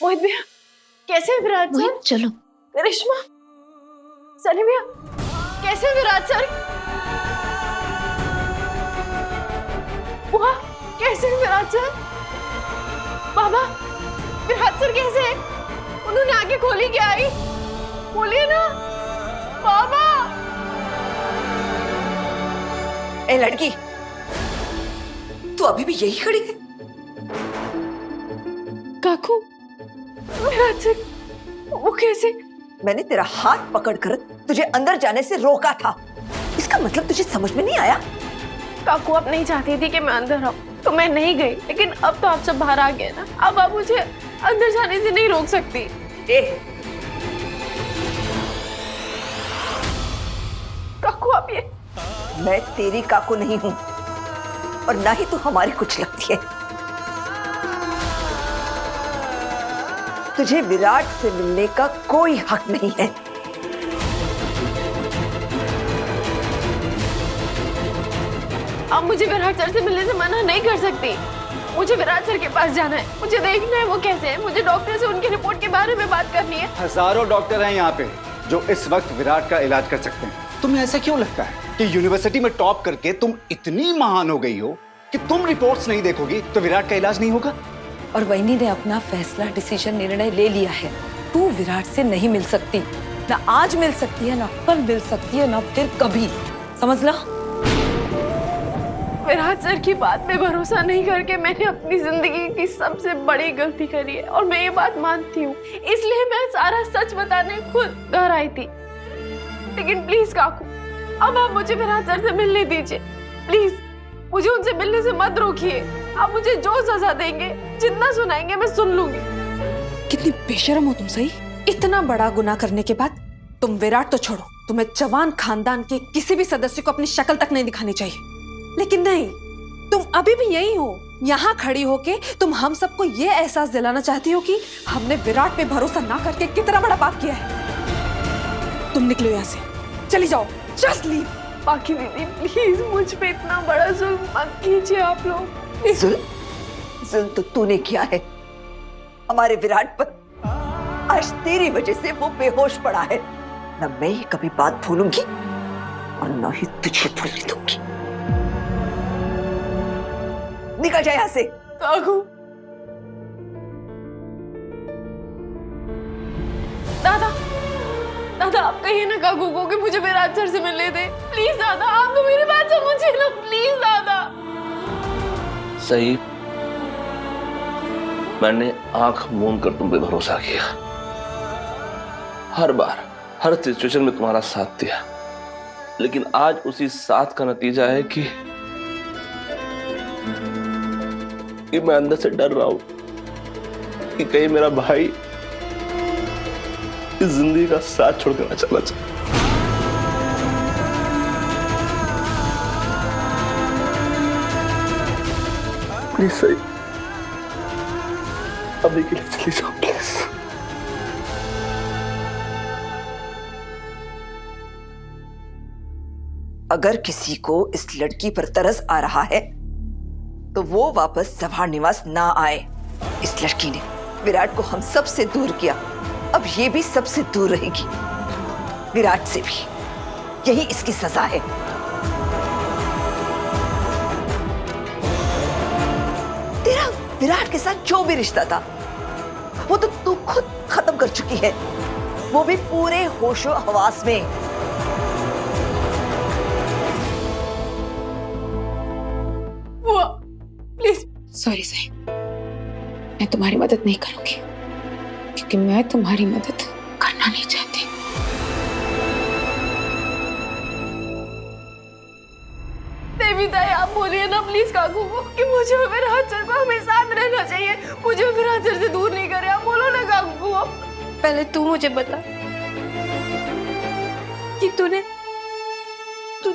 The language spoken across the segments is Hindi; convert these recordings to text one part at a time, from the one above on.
मोहित भैया कैसे है विराट सर? मोहित चलो। करिश्मा, सनी भैया कैसे है विराट सर? बुआ कैसे है विराट सर? बाबा विराट सर कैसे है? उन्होंने आंखें खोली क्या? आई बोलिए ना बाबा। ए लड़की, तू अभी भी यही खड़ी है? काकू विराट सर वो कैसे? मैंने तेरा हाथ पकड़कर तुझे अंदर जाने से रोका था। इसका मतलब तुझे समझ में नहीं आया? काकू आप नहीं चाहती थी कि मैं अंदर आऊं तो मैं नहीं गई, लेकिन अब तो आप सब बाहर आ गए ना, अब आप मुझे अंदर जाने से नहीं रोक सकती। काकू आप ये। मैं तेरी काकू नहीं हूं और ना ही तू हमारी कुछ लगती है। तुझे विराट से मिलने का कोई हक नहीं है। आप मुझे विराट सर से मिलने से मना नहीं कर सकती। मुझे विराट सर के पास जाना है, मुझे देखना है वो कैसे है, मुझे डॉक्टर से उनकी रिपोर्ट के बारे में बात करनी है। हजारों डॉक्टर हैं यहाँ पे जो इस वक्त विराट का इलाज कर सकते हैं। तुम्हें ऐसा क्यों लगता है कि यूनिवर्सिटी में टॉप करके तुम इतनी महान हो गई हो कि तुम रिपोर्ट्स नहीं देखोगी तो विराट का इलाज नहीं होगा? और वैनी ने अपना फैसला, डिसीजन, निर्णय ले लिया है। तू विराट से नहीं मिल सकती, ना आज मिल सकती है, ना कल मिल सकती है, ना फिर कभी। समझ ला? विराट सर की बात में भरोसा नहीं करके मैंने अपनी जिंदगी की सबसे बड़ी गलती करी है और मैं ये बात मानती हूँ, इसलिए मैं सारा सच बताने खुद घर आई थी। लेकिन प्लीज काकू, अब आप मुझे विराट सर से मिलने दीजिए प्लीज। मुझे उनसे मिलने से मत रोकिए। आप मुझे जो सजा देंगे, जितना सुनाएंगे मैं सुन लूंगी। कितनी बेशर्म हो तुम सही। इतना बड़ा गुनाह करने के बाद तुम विराट तो छोड़ो, तुम्हें जवान खानदान के किसी भी सदस्य को अपनी शक्ल तक नहीं दिखानी चाहिए। लेकिन नहीं, तुम अभी भी यही हो। यहाँ खड़ी होके तुम हम सबको ये एहसास दिलाना चाहती हो कि हमने विराट पे भरोसा ना करके कितना बड़ा पाप किया है। तुम निकलो यहाँ से, चली जाओ, जस्ट लीव। बाकी दीदी प्लीज मुझ पे इतना बड़ा जुल्म मत कीजिए आप लोग। जुल्म तो तूने किया है हमारे विराट पर। आज तेरी वजह से वो बेहोश पड़ा है। न मैं ये कभी बात भूलूंगी और न ही तुझे भूलने दूंगी। निकल जाए यहाँ से। काकू, दादा दादा आप कहिए ना काकू को कि मुझे विराट सर से मिलने दे प्लीज। दादा आप तो मेरी बात समझिए ना प्लीज। दादा सही, मैंने आंख मूंद कर तुम पे भरोसा किया, हर बार हर सिचुएशन में तुम्हारा साथ दिया, लेकिन आज उसी साथ का नतीजा है कि मैं अंदर से डर रहा हूं कि कहीं मेरा भाई इस जिंदगी का साथ छोड़कर ना चला जाए। प्लीज सही, अभी के लिए चली जाओ प्लीज। अगर किसी को इस लड़की पर तरस आ रहा है तो वो वापस जवाहर निवास ना आए। इस लड़की ने विराट को हम सब से दूर किया, अब ये भी सबसे दूर रहेगी, विराट से भी। यही इसकी सजा है। तेरा विराट के साथ जो भी रिश्ता था वो तो तू खुद खत्म कर चुकी है, वो भी पूरे होशो हवास में। प्लीज। सॉरी सही, मैं तुम्हारी मदद नहीं करूंगी क्योंकि मैं तुम्हारी मदद करना नहीं चाहती। देवी दाई आप बोलिए ना प्लीज काकू को कि मुझे विराट सर को हमें साथ रहना चाहिए, मुझे विराट सर से दूर नहीं करे। आप बोलो ना काकू को। पहले तू मुझे बता कि तूने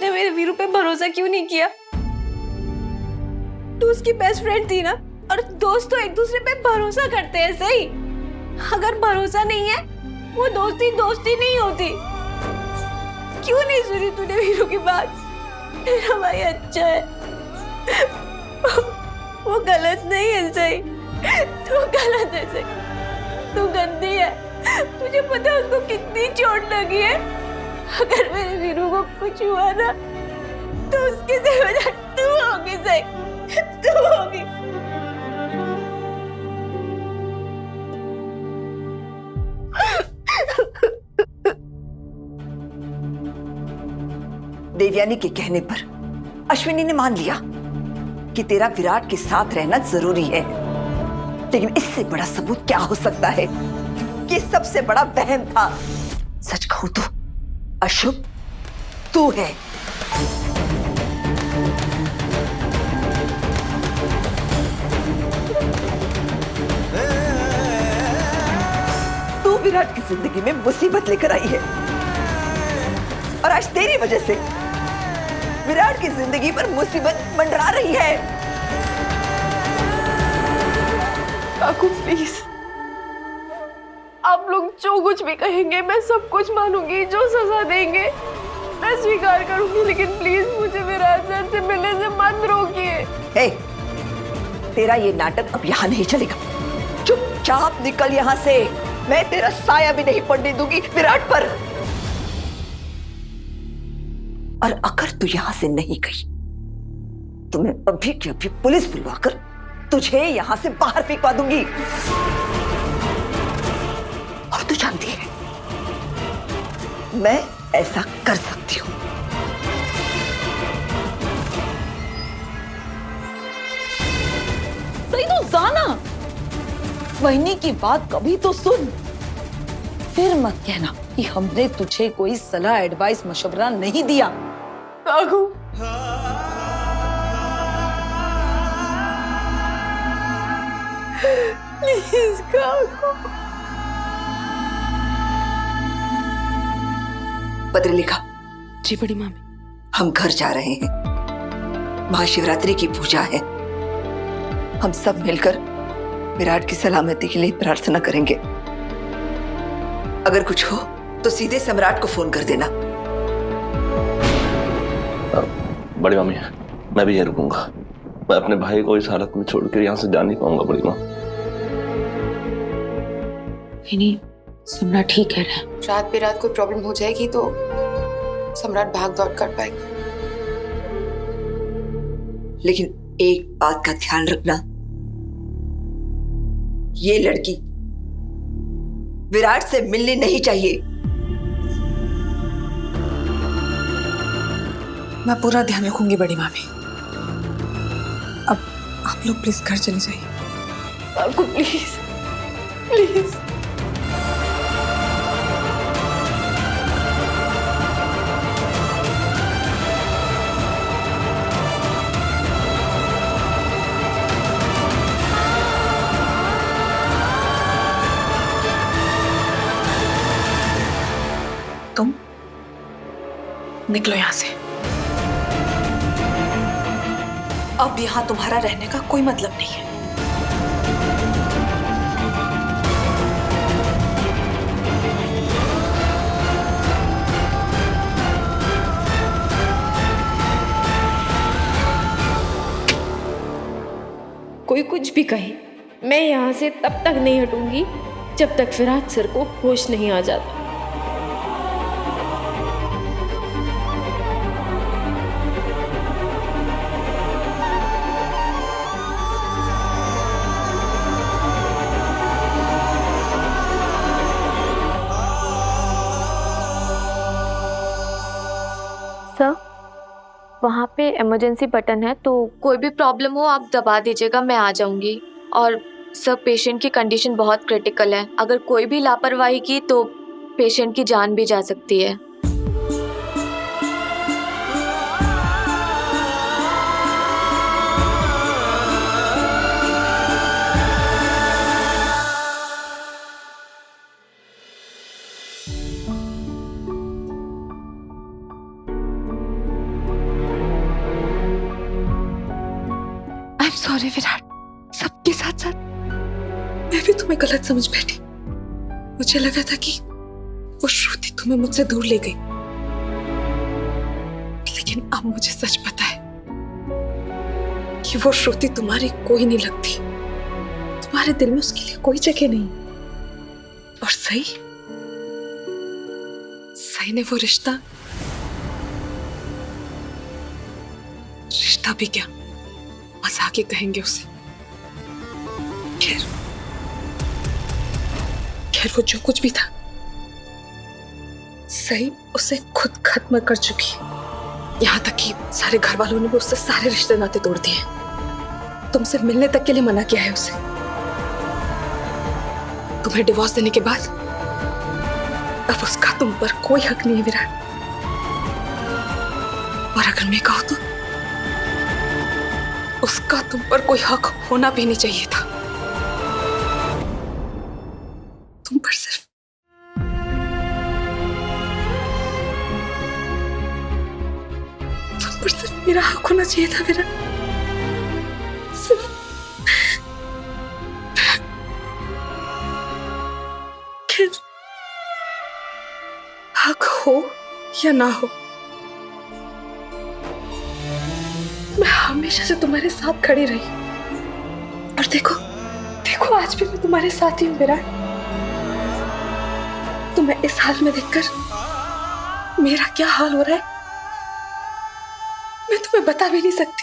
मेरे वीरू पे भरोसा क्यों नहीं किया? तू उसकी बेस्ट फ्रेंड थी ना, और दोस्त तो एक दूसरे पे भरोसा करते हैं सही। अगर भरोसा नहीं है वो दोस्ती दोस्ती नहीं होती। क्यों नहीं सुनी तूने वीरू की बात? मेरा भाई अच्छा है, वो गलत नहीं है सही, तू गलत है सही। तू गंदी है, तुझे पता है उसको कितनी चोट लगी है। अगर मेरे वीरू को कुछ हुआ ना तो उसकी जिम्मेदार तू होगी सही, तू होगी। देवयानी के कहने पर अश्विनी ने मान लिया कि तेरा विराट के साथ रहना जरूरी है, लेकिन इससे बड़ा सबूत क्या हो सकता है कि सबसे बड़ा वहम था। सच कहूं तो अशुभ तू है। तू विराट की जिंदगी में मुसीबत लेकर आई है और आज तेरी वजह से विराट की जिंदगी पर मुसीबत मंडरा रही है। काकू प्लीज, आप लोग जो कुछ भी कहेंगे मैं सब कुछ मानूंगी, जो सजा देंगे मैं स्वीकार करूंगी, लेकिन प्लीज मुझे विराट सर से मिलने से मत रोकिए। हे, तेरा ये नाटक अब यहाँ नहीं चलेगा। चुपचाप निकल यहाँ से, मैं तेरा साया भी नहीं पड़ने दूंगी विराट पर। और अगर तू यहां से नहीं गई तो मैं अभी की अभी पुलिस बुलवाकर तुझे यहां से बाहर फेंकवा दूंगी। और तू जानती है मैं ऐसा कर सकती हूं। सही तो जाना, वहीनी की बात कभी तो सुन, फिर मत कहना कि हमने तुझे कोई सलाह एडवाइस मशवरा नहीं दिया। काकू प्लीज काकू। पत्र लिखा। जी बड़ी मामी। हम घर जा रहे हैं, महाशिवरात्रि की पूजा है। हम सब मिलकर विराट की सलामती के लिए प्रार्थना करेंगे। अगर कुछ हो तो सीधे सम्राट को फोन कर देना। बड़ी मामी, मैं भी यहीं रुकूंगा। मैं अपने भाई को इस हालत में छोड़कर यहाँ से जा नहीं पाऊंगा बड़ी माँ। नहीं, सम्राट ठीक कह रहा है। रात बेरात कोई प्रॉब्लम हो जाएगी तो सम्राट भाग दौड़ कर पाएगा। लेकिन एक बात का ध्यान रखना, ये लड़की विराट से मिलनी नहीं चाहिए। मैं पूरा ध्यान रखूंगी बड़ी मामी। अब आप लोग प्लीज घर चले जाइए। काकू प्लीज प्लीज। तुम निकलो यहां से। अब यहां तुम्हारा रहने का कोई मतलब नहीं है। कोई कुछ भी कहे, मैं यहाँ से तब तक नहीं हटूंगी जब तक विराट सर को होश नहीं आ जाता। सर, वहाँ पे इमरजेंसी बटन है, तो कोई भी प्रॉब्लम हो आप दबा दीजिएगा, मैं आ जाऊंगी। और सर, पेशेंट की कंडीशन बहुत क्रिटिकल है, अगर कोई भी लापरवाही की तो पेशेंट की जान भी जा सकती है। सॉरी विराट, सबके साथ साथ मैं भी तुम्हें गलत समझ बैठी। मुझे लगा था कि वो श्रुति तुम्हें मुझसे दूर ले गई, लेकिन अब मुझे सच पता है कि वो श्रुति तुम्हारी कोई नहीं लगती। तुम्हारे दिल में उसके लिए कोई जगह नहीं। और सही ने वो रिश्ता भी क्या, मजाक ही कहेंगे उसे। खैर वो जो कुछ भी था, सही उसे खुद खत्म कर चुकी। यहाँ तक कि सारे घर वालों ने भी उससे सारे रिश्ते नाते तोड़ दिए। तुमसे मिलने तक के लिए मना किया है उसे। तुम्हें डिवोर्स देने के बाद अब उसका तुम पर कोई हक नहीं है विराट। और अगर मैं कहूं तो उसका तुम पर कोई हक होना भी नहीं चाहिए था। तुम पर सिर्फ मेरा हक होना चाहिए था विराट। खैर, हक हो या ना हो, मैं हमेशा से तुम्हारे साथ खड़ी रही। और देखो आज भी मैं तुम्हारे साथ ही हूं विराट। तुम्हें इस हाल में देखकर मेरा क्या हाल हो रहा है मैं तुम्हें बता भी नहीं सकती।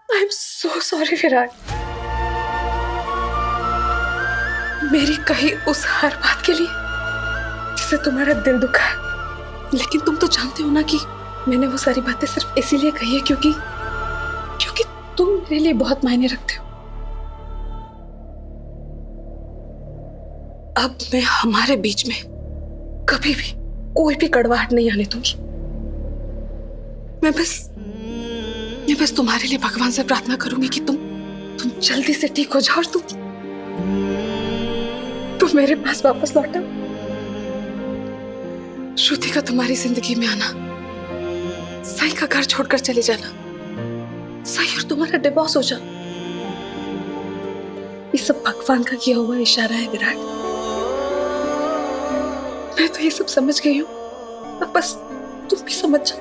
I am so sorry Virat. मेरी कही उस हर बात के लिए जिससे तुम्हारा दिल दुखा है। लेकिन तुम तो जानते हो ना कि मैंने वो सारी बातें सिर्फ इसीलिए कही है क्योंकि तुम मेरे लिए बहुत मायने रखते हो। अब मैं हमारे बीच में कभी भी कोई भी कड़वाहट नहीं आने दूंगी। मैं बस तुम्हारे लिए भगवान से प्रार्थना करूंगी कि तुम जल्दी से ठीक हो जाओ और तुम मेरे पास वापस लौट आओ। श्रुति का तुम्हारी जिंदगी में आना, सही का घर छोड़कर चले जाना, सही और तुम्हारा डिवोर्स हो जाओ, ये सब भगवान का किया हुआ इशारा है विराट। मैं तो ये सब समझ गई हूं, अब बस तुम भी समझ जाओ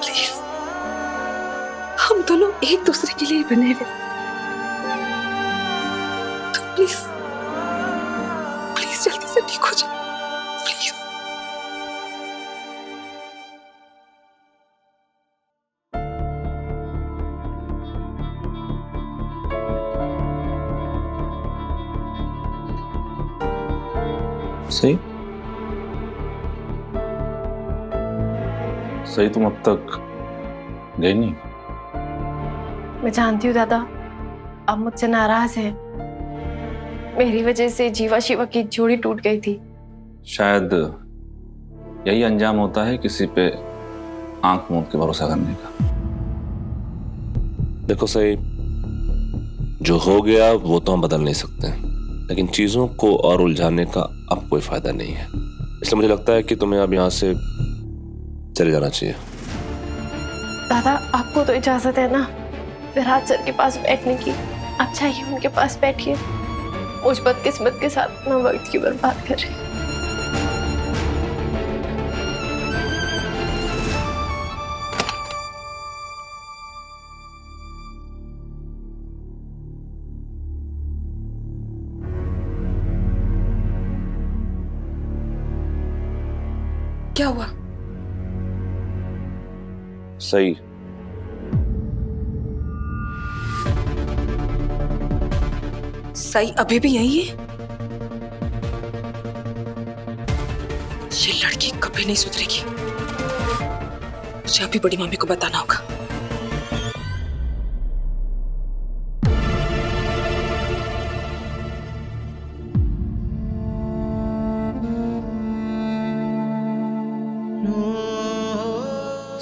प्लीज। हम दोनों एक दूसरे के लिए बने हुए, तो प्लीज जल्दी से ठीक हो जाओ प्लीज। सही तुम अब तक गई नहीं? मैं जानती हूँ दादा, आप मुझसे नाराज हैं। मेरी वजह से जीवा शिवा की जोड़ी टूट गई थी। शायद यही अंजाम होता है किसी पे आंख मूंद के भरोसा करने का। देखो सही, जो हो गया वो तो हम बदल नहीं सकते, लेकिन चीजों को और उलझाने का अब कोई फायदा नहीं है। इसलिए मुझे लगता है कि तुम्हें अब यहाँ से चले जाना चाहिए। दादा आपको तो इजाजत है ना विराट सर के पास बैठने की? आप चाहिए उनके पास बैठिए। मुझ बदकिस्मत के साथ अपना वक्त क्यों बर्बाद कर रही? क्या हुआ? सही, सही अभी भी यही है? ये लड़की कभी नहीं सुधरेगी। मुझे अभी बड़ी मम्मी को बताना होगा।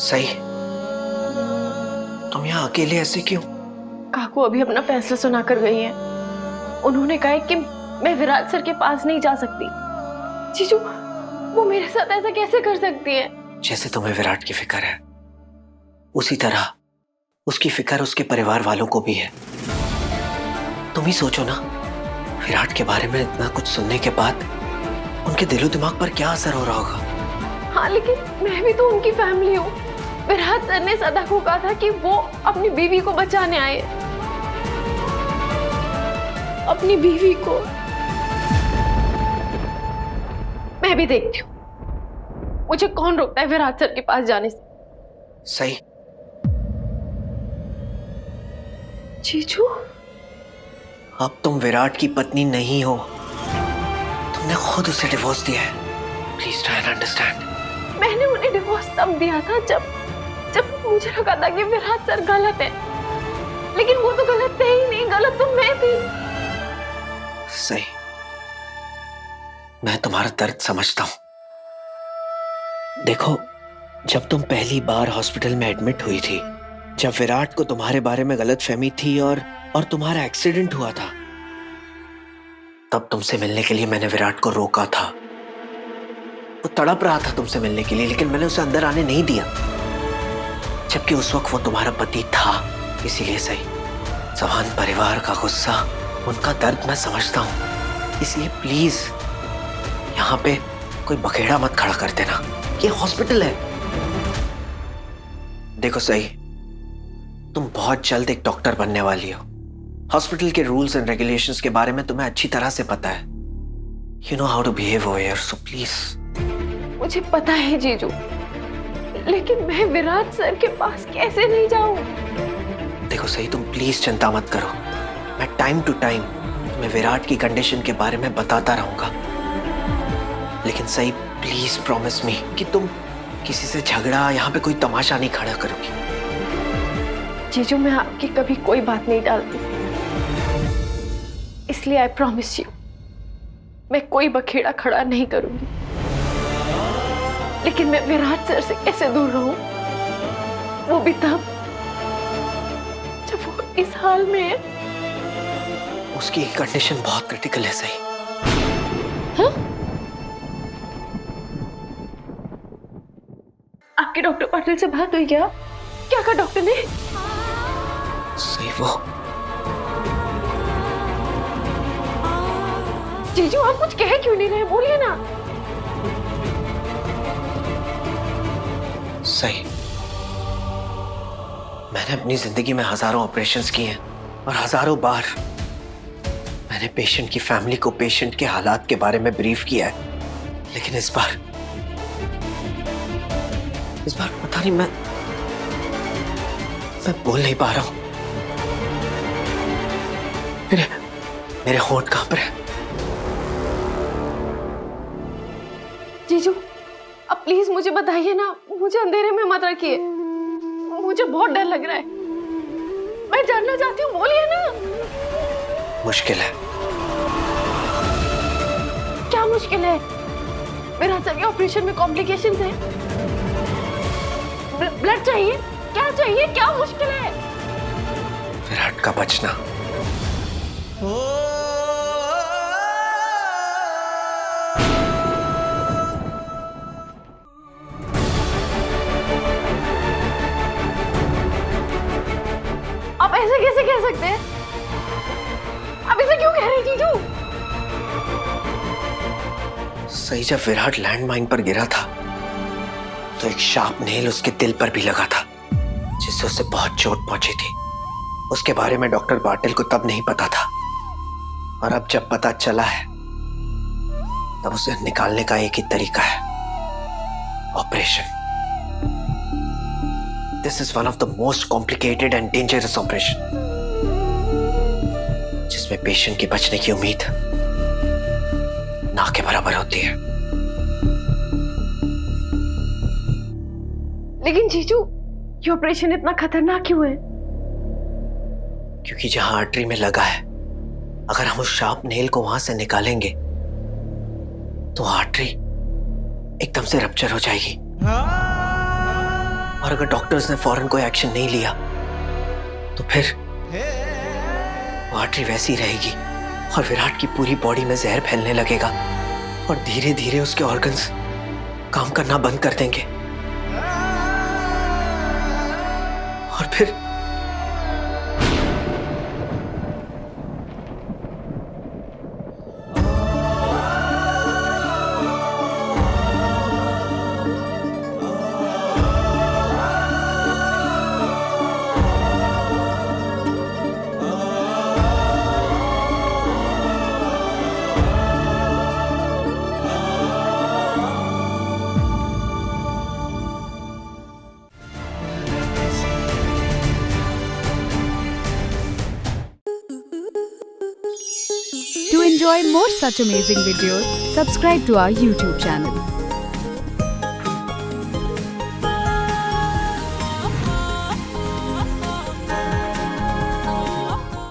सही, तुम यहाँ अकेले ऐसे क्यों? काकू अभी अपना फैसला सुनाकर गई है। उन्होंने कहा है कि मैं विराट सर के पास नहीं जा सकती। जीजू, वो मेरे साथ ऐसा कैसे कर सकती है? जैसे तुम्हें विराट की फिक्र है, उसी तरह उसकी फिक्र उसके परिवार वालों को भी है। तुम ही सोचो ना, विराट के बारे में इतना कुछ सुनने के बाद उनके दिलो दिमाग पर क्या असर हो रहा होगा। हाँ, लेकिन मैं भी तो उनकी फैमिली हूँ। विराट सर ने सदा को कहा था कि वो अपनी बीवी को बचाने आए, अपनी बीवी को। मैं भी देखती हूँ मुझे कौन रोकता है विराट सर के पास जाने से। सही। जीजू, अब तुम विराट की पत्नी नहीं हो, तुमने खुद उसे डिवोर्स दिया है। Please try and understand. मैंने उन्हें डिवोर्स तब दिया था जब मुझे लगा था कि विराट सर गलत है, लेकिन वो तो गलत थे ही नहीं, गलत तो मैं थी। सही, मैं तुम्हारा दर्द समझता हूं। देखो, जब तुम पहली बार हॉस्पिटल में एडमिट हुई थी, जब विराट को तुम्हारे बारे में गलतफहमी थी और तुम्हारा एक्सीडेंट हुआ था, तब तुमसे मिलने के लिए मैंने विराट को रोका था। वो तड़प रहा था तुमसे मिलने के लिए, लेकिन मैंने उसे अंदर आने नहीं दिया, जबकि उस वक्त वो तुम्हारा पति था। इसीलिए सही, जवान परिवार का गुस्सा, उनका दर्द मैं समझता हूं। इसलिए प्लीज यहाँ पे कोई बखेड़ा मत खड़ा कर देना। ये हॉस्पिटल है। देखो सही, तुम बहुत जल्द एक डॉक्टर बनने वाली हो। हॉस्पिटल के रूल्स एंड रेगुलेशंस के बारे में तुम्हें अच्छी तरह से पता है। You know how to behave over here, so please. मुझे पता है जीजू, लेकिन मैं विराट सर के पास कैसे नहीं जाऊं? देखो सही, तुम प्लीज चिंता मत करो। मैं टाइम टू टाइम तुम्हें विराट की कंडीशन के बारे में बताता रहूंगा। लेकिन सही, प्लीज प्रॉमिस मी कि तुम किसी से झगड़ा, यहाँ पे कोई तमाशा नहीं खड़ा करोगी। जीजू, मैं आपकी कभी कोई बात नहीं टालती, इसलिए आई प्रॉमिस यू, मैं कोई बखेड़ा खड़ा नहीं करूंगी। लेकिन मैं विराट सर से कैसे दूर रहूं, वो भी तब जब वो इस हाल में है। उसकी कंडीशन बहुत क्रिटिकल है सही। हाँ? आपके डॉक्टर पाटिल से बात हुई क्या? क्या कहा डॉक्टर ने? सही, वो जीजू, आप कुछ कह क्यों नहीं रहे? बोलिए ना। सही, मैंने अपनी जिंदगी में हजारों ऑपरेशंस किए हैं और हजारों बार मैंने पेशेंट की फैमिली को पेशेंट के हालात के बारे में ब्रीफ किया है। लेकिन इस बार पता नहीं, मैं बोल नहीं पा रहा हूं। मेरे होंठ कांप रहे हैं। जीजू, अब प्लीज मुझे बताइए ना, मुझे अंधेरे में मत रखिए, मुझे बहुत डर लग रहा है। मैं जानना चाहती हूँ, बोलिए ना। मुश्किल है। क्या मुश्किल है? विराट सर के ऑपरेशन में कॉम्प्लिकेशंस हैं। ब्लड चाहिए? क्या चाहिए? क्या मुश्किल है? विराट का बचना। आप ऐसे कैसे कह सकते हैं? आप ऐसे क्यों कह रहे हैं जीजू? सही, जब विराट लैंडमाइन पर गिरा था तो एक शार्प नेल उसके दिल पर भी लगा था, जिससे उसे बहुत चोट पहुंची थी। उसके बारे में डॉक्टर पाटिल को तब नहीं पता था, और अब जब पता चला है तब उसे निकालने का एक ही तरीका है, operation. This is one of the most complicated and dangerous operation, जिसमें पेशेंट के बचने की उम्मीद ना के बराबर होती है। लेकिन जीजू, ये ऑपरेशन इतना खतरनाक क्यों है? क्योंकि जहां आर्टरी में लगा है, अगर हम उस शार्प नेल को वहां से निकालेंगे तो आर्टरी एकदम से रप्चर हो जाएगी। और अगर डॉक्टर्स ने फौरन कोई एक्शन नहीं लिया तो फिर वो आर्टरी वैसी रहेगी और विराट की पूरी बॉडी में जहर फैलने लगेगा और धीरे धीरे उसके ऑर्गन्स काम करना बंद कर देंगे। और फिर enjoy more such amazing videos, subscribe to our YouTube channel.